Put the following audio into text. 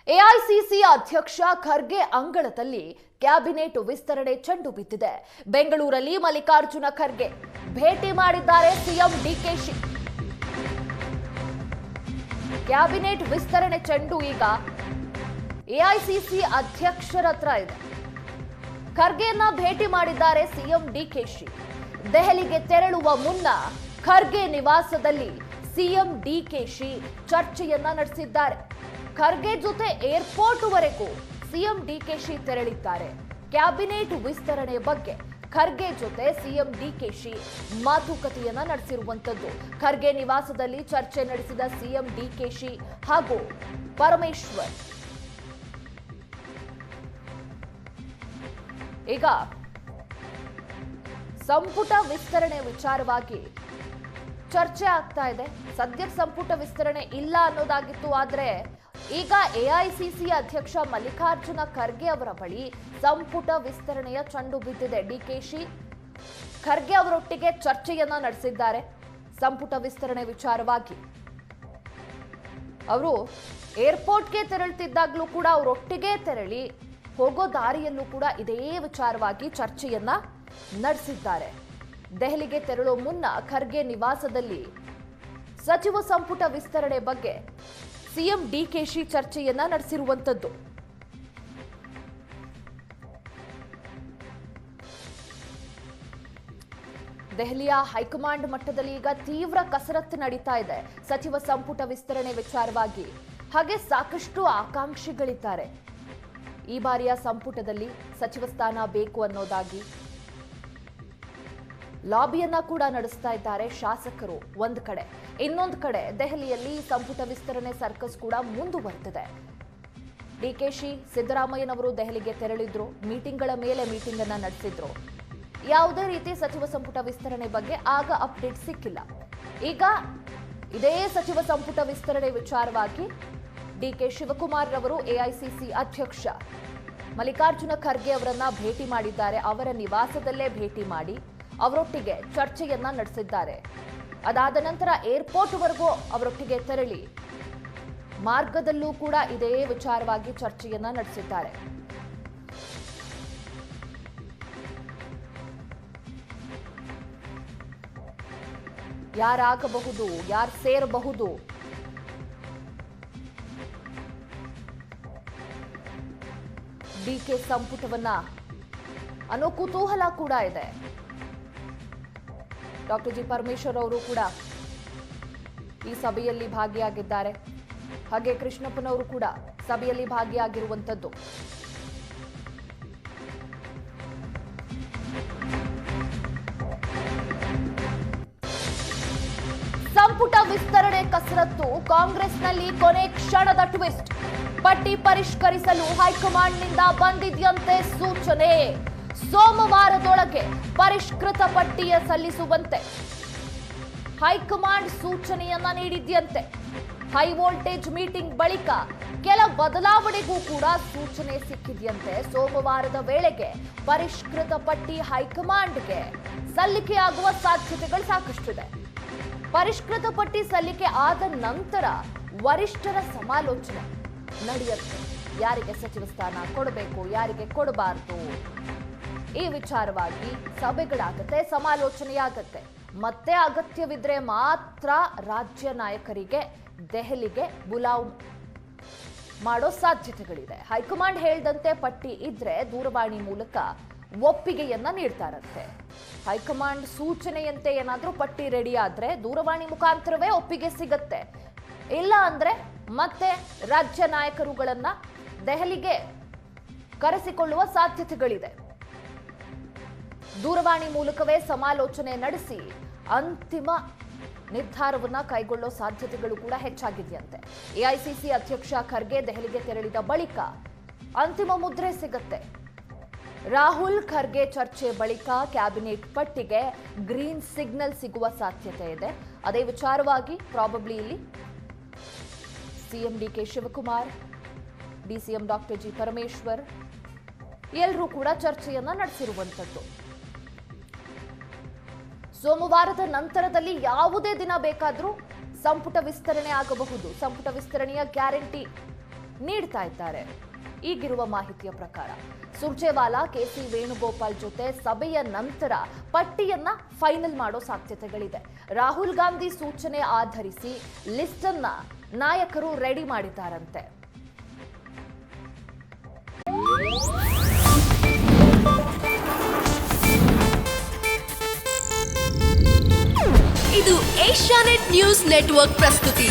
AICC ಅಧ್ಯಕ್ಷ ಖರ್ಗೆ ಅಂಗಳದಲ್ಲಿ cabinet ವಿಸ್ತರಣೆ ಚೆಂಡು ಬಿದ್ದಿದೆ. ಬೆಂಗಳೂರಲ್ಲಿ ಮಲ್ಲಿಕಾರ್ಜುನ ಖರ್ಗೆ ಭೇಟಿ ಮಾಡಿದ್ದಾರೆ ಸಿಎಂ ಡಿಕೆಶಿ. ಕ್ಯಾಬಿನೆಟ್ ವಿಸ್ತರಣೆ ಚೆಂಡು ಈಗ ಎಐಸಿಸಿ ಅಧ್ಯಕ್ಷರ ಹತ್ರ ಇದೆ. ಖರ್ಗೆಯನ್ನ ಭೇಟಿ ಮಾಡಿದ್ದಾರೆ ಸಿಎಂ ಡಿಕೆಶಿ. ದೆಹಲಿಗೆ ತೆರಳುವ ಮುನ್ನ ಖರ್ಗೆ ನಿವಾಸದಲ್ಲಿ ಸಿಎಂ ಡಿಕೆಶಿ ಚರ್ಚೆಯನ್ನ ನಡೆಸಿದ್ದಾರೆ. ಖರ್ಗೆ ಜೊತೆ ಏರ್ಪೋರ್ಟ್ ವರೆಗೂ ಸಿಎಂ ಡಿಕೆಶಿ ತೆರಳಿದ್ದಾರೆ. ಕ್ಯಾಬಿನೆಟ್ ವಿಸ್ತರಣೆ ಬಗ್ಗೆ ಖರ್ಗೆ ಜೊತೆ ಸಿಎಂ ಡಿಕೆಶಿ ಮಾತುಕತೆಯನ್ನ ನಡೆಸಿರುವಂತದ್ದು. ಖರ್ಗೆ ನಿವಾಸದಲ್ಲಿ ಚರ್ಚೆ ನಡೆಸಿದ ಸಿಎಂ ಡಿಕೆಶಿ ಹಾಗೂ ಪರಮೇಶ್ವರ್. ಈಗ ಸಂಪುಟ ವಿಸ್ತರಣೆ ವಿಚಾರವಾಗಿ ಚರ್ಚೆ ಆಗ್ತಾ ಇದೆ. ಸದ್ಯಕ್ಕೆ ಸಂಪುಟ ವಿಸ್ತರಣೆ ಇಲ್ಲ ಅನ್ನೋದಾಗಿತ್ತು. ಆದ್ರೆ ಈಗ ಎಐಸಿಸಿ ಅಧ್ಯಕ್ಷ ಮಲ್ಲಿಕಾರ್ಜುನ ಖರ್ಗೆ ಅವರ ಬಳಿ ಸಂಪುಟ ವಿಸ್ತರಣೆಯ ಚೆಂಡು ಬಿದ್ದಿದೆ. ಡಿಕೆಶಿ ಖರ್ಗೆ ಅವರೊಟ್ಟಿಗೆ ಚರ್ಚೆಯನ್ನ ನಡೆಸಿದ್ದಾರೆ ಸಂಪುಟ ವಿಸ್ತರಣೆ ವಿಚಾರವಾಗಿ. ಅವರು ಏರ್ಪೋರ್ಟ್ಗೆ ತೆರಳುತ್ತಿದ್ದಾಗಲೂ ಕೂಡ ಅವರೊಟ್ಟಿಗೆ ತೆರಳಿ ಹೋಗೋ ದಾರಿಯಲ್ಲೂ ಕೂಡ ಇದೇ ವಿಚಾರವಾಗಿ ಚರ್ಚೆಯನ್ನ ನಡೆಸಿದ್ದಾರೆ. ದೆಹಲಿಗೆ ತೆರಳೋ ಮುನ್ನ ಖರ್ಗೆ ನಿವಾಸದಲ್ಲಿ ಸಚಿವ ಸಂಪುಟ ವಿಸ್ತರಣೆ ಬಗ್ಗೆ ಸಿಎಂ ಡಿಕೆಶಿ ಚರ್ಚೆಯನ್ನ ನಡೆಸಿರುವಂತದ್ದು. ದೆಹಲಿಯ ಹೈಕಮಾಂಡ್ ಮಟ್ಟದಲ್ಲಿ ಈಗ ತೀವ್ರ ಕಸರತ್ತು ನಡೀತಾ ಇದೆ ಸಚಿವ ಸಂಪುಟ ವಿಸ್ತರಣೆ ವಿಚಾರವಾಗಿ. ಹಾಗೆ ಸಾಕಷ್ಟು ಆಕಾಂಕ್ಷಿಗಳಿದ್ದಾರೆ. ಈ ಬಾರಿಯ ಸಂಪುಟದಲ್ಲಿ ಸಚಿವ ಸ್ಥಾನ ಬೇಕು ಅನ್ನೋದಾಗಿ ಲಾಬಿಯನ್ನ ಕೂಡ ನಡೆಸ್ತಾ ಇದ್ದಾರೆ ಶಾಸಕರು ಒಂದು ಕಡೆ. ಇನ್ನೊಂದು ಕಡೆ ದೆಹಲಿಯಲ್ಲಿ ಸಂಪುಟ ವಿಸ್ತರಣೆ ಸರ್ಕಸ್ ಕೂಡ ಮುಂದುವರೆದಿದೆ. ಡಿಕೆಶಿ ಸಿದ್ದರಾಮಯ್ಯನವರು ದೆಹಲಿಗೆ ತೆರಳಿದ್ರು, ಮೀಟಿಂಗ್ಗಳ ಮೇಲೆ ಮೀಟಿಂಗ್ ಅನ್ನ ನಡೆಸಿದ್ರು. ಯಾವುದೇ ರೀತಿ ಸಚಿವ ಸಂಪುಟ ವಿಸ್ತರಣೆ ಬಗ್ಗೆ ಆಗ ಅಪ್ಡೇಟ್ ಸಿಕ್ಕಿಲ್ಲ. ಈಗ ಇದೇ ಸಚಿವ ಸಂಪುಟ ವಿಸ್ತರಣೆ ವಿಚಾರವಾಗಿ ಡಿಕೆ ಶಿವಕುಮಾರ್ ರವರು ಎಐಸಿಸಿ ಅಧ್ಯಕ್ಷ ಮಲ್ಲಿಕಾರ್ಜುನ ಖರ್ಗೆ ಅವರನ್ನ ಭೇಟಿ ಮಾಡಿದ್ದಾರೆ. ಅವರ ನಿವಾಸದಲ್ಲೇ ಭೇಟಿ ಮಾಡಿ ಅವರೊಟ್ಟಿಗೆ ಚರ್ಚೆಯನ್ನ ನಡೆಸಿದ್ದಾರೆ. ಅದಾದ ನಂತರ ಏರ್ಪೋರ್ಟ್ ವರೆಗೂ ಅವರೊಟ್ಟಿಗೆ ತೆರಳಿ ಮಾರ್ಗದಲ್ಲೂ ಕೂಡ ಇದೇ ವಿಚಾರವಾಗಿ ಚರ್ಚೆಯನ್ನ ನಡೆಸಿದ್ದಾರೆ. ಯಾರಾಗಬಹುದು, ಯಾರು ಸೇರಬಹುದು, ಡಿಕೆ ಸಂಪುಟವನ್ನ ಅನ್ನೋ ಕುತೂಹಲ ಕೂಡ ಇದೆ. ಡಾಕ್ಟರ್ ಜಿ ಪರಮೇಶ್ವರ್ ಅವರು ಕೂಡ ಈ ಸಭೆಯಲ್ಲಿ ಭಾಗಿಯಾಗಿದ್ದಾರೆ. ಹಾಗೆ ಕೃಷ್ಣಪ್ಪನವರು ಕೂಡ ಸಭೆಯಲ್ಲಿ ಭಾಗಿಯಾಗಿರುವಂತದ್ದು. ಸಂಪುಟ ವಿಸ್ತರಣೆ ಕಸರತ್ತು ಕಾಂಗ್ರೆಸ್ನಲ್ಲಿ ಕೊನೆ ಕ್ಷಣದ ಟ್ವಿಸ್ಟ್. ಪಟ್ಟಿ ಪರಿಷ್ಕರಿಸಲು ಹೈಕಮಾಂಡ್ನಿಂದ ಬಂದಿದ್ಯಂತೆ ಸೂಚನೆ. ಸೋಮವಾರದೊಳಗೆ ಪರಿಷ್ಕೃತ ಪಟ್ಟಿಯ ಸಲ್ಲಿಸುವಂತೆ ಹೈಕಮಾಂಡ್ ಸೂಚನೆಯನ್ನ ನೀಡಿದ್ಯಂತೆ. ಹೈ ವೋಲ್ಟೇಜ್ ಮೀಟಿಂಗ್ ಬಳಿಕ ಕೆಲ ಬದಲಾವಣೆಗೂ ಕೂಡ ಸೂಚನೆ ಸಿಕ್ಕಿದ್ಯಂತೆ. ಸೋಮವಾರದ ವೇಳೆಗೆ ಪರಿಷ್ಕೃತ ಪಟ್ಟಿ ಹೈಕಮಾಂಡ್ಗೆ ಸಲ್ಲಿಕೆಯಾಗುವ ಸಾಧ್ಯತೆಗಳು ಸಾಕಷ್ಟಿದೆ. ಪರಿಷ್ಕೃತ ಪಟ್ಟಿ ಸಲ್ಲಿಕೆ ಆದ ನಂತರ ವರಿಷ್ಠರ ಸಮಾಲೋಚನೆ ನಡೆಯುತ್ತೆ. ಯಾರಿಗೆ ಸಚಿವ ಸ್ಥಾನ ಕೊಡಬೇಕು, ಯಾರಿಗೆ ಕೊಡಬಾರದು, ಈ ವಿಚಾರವಾಗಿ ಸಭೆಗಳಾಗತ್ತೆ, ಸಮಾಲೋಚನೆಯಾಗತ್ತೆ. ಮತ್ತೆ ಅಗತ್ಯವಿದ್ರೆ ಮಾತ್ರ ರಾಜ್ಯ ನಾಯಕರಿಗೆ ದೆಹಲಿಗೆ ಬುಲಾವ್ ಮಾಡೋ ಸಾಧ್ಯತೆಗಳಿದೆ. ಹೈಕಮಾಂಡ್ ಹೇಳಿದಂತೆ ಪಟ್ಟಿ ಇದ್ರೆ ದೂರವಾಣಿ ಮೂಲಕ ಒಪ್ಪಿಗೆಯನ್ನ ನೀಡ್ತಾರಂತೆ. ಹೈಕಮಾಂಡ್ ಸೂಚನೆಯಂತೆ ಏನಾದ್ರೂ ಪಟ್ಟಿ ರೆಡಿ ಆದ್ರೆ ದೂರವಾಣಿ ಮುಖಾಂತರವೇ ಒಪ್ಪಿಗೆ ಸಿಗತ್ತೆ. ಇಲ್ಲ ಅಂದ್ರೆ ಮತ್ತೆ ರಾಜ್ಯ ನಾಯಕರುಗಳನ್ನ ದೆಹಲಿಗೆ ಕರೆಸಿಕೊಳ್ಳುವ ಸಾಧ್ಯತೆಗಳಿದೆ. ದೂರವಾಣಿ ಮೂಲಕವೇ ಸಮಾಲೋಚನೆ ನಡೆಸಿ ಅಂತಿಮ ನಿರ್ಧಾರವನ್ನ ಕೈಗೊಳ್ಳೋ ಸಾಧ್ಯತೆಗಳು ಕೂಡ ಹೆಚ್ಚಾಗಿದೆಯಂತೆ. ಎಐಸಿಸಿ ಅಧ್ಯಕ್ಷ ಖರ್ಗೆ ದೆಹಲಿಗೆ ತೆರಳಿದ ಬಳಿಕ ಅಂತಿಮ ಮುದ್ರೆ ಸಿಗುತ್ತೆ. ರಾಹುಲ್ ಖರ್ಗೆ ಚರ್ಚೆ ಬಳಿಕ ಕ್ಯಾಬಿನೆಟ್ ಪಟ್ಟಿಗೆ ಗ್ರೀನ್ ಸಿಗ್ನಲ್ ಸಿಗುವ ಸಾಧ್ಯತೆ ಇದೆ. ಅದೇ ವಿಚಾರವಾಗಿ ಪ್ರಾಬಬ್ಲಿ ಇಲ್ಲಿ CM DK Shivakumar, DCM doctor G Parameshwar ಎಲ್ಲರೂ ಕೂಡ ಚರ್ಚೆಯನ್ನ ನಡೆಸಿರುವಂತದ್ದು. ಸೋಮವಾರದ ನಂತರದಲ್ಲಿ ಯಾವುದೇ ದಿನ ಬೇಕಾದರೂ ಸಂಪುಟ ವಿಸ್ತರಣೆ ಆಗಬಹುದು. ಸಂಪುಟ ವಿಸ್ತರಣೆಯ ಗ್ಯಾರಂಟಿ ನೀಡ್ತಾ ಇದ್ದಾರೆ. ಈಗಿರುವ ಮಾಹಿತಿಯ ಪ್ರಕಾರ ಸುರ್ಜೇವಾಲಾ ಕೆಸಿ ವೇಣುಗೋಪಾಲ್ ಜೊತೆ ಸಭೆಯ ನಂತರ ಪಟ್ಟಿಯನ್ನ ಫೈನಲ್ ಮಾಡೋ ಸಾಧ್ಯತೆಗಳಿದೆ. ರಾಹುಲ್ ಗಾಂಧಿ ಸೂಚನೆ ಆಧರಿಸಿ ಲಿಸ್ಟ್ ಅನ್ನ ನಾಯಕರು ರೆಡಿ ಮಾಡಿದ್ದಾರಂತೆ. ಇದು ಏಷ್ಯಾನೆಟ್ ನ್ಯೂಸ್ ನೆಟ್ವರ್ಕ್ ಪ್ರಸ್ತುತಿ.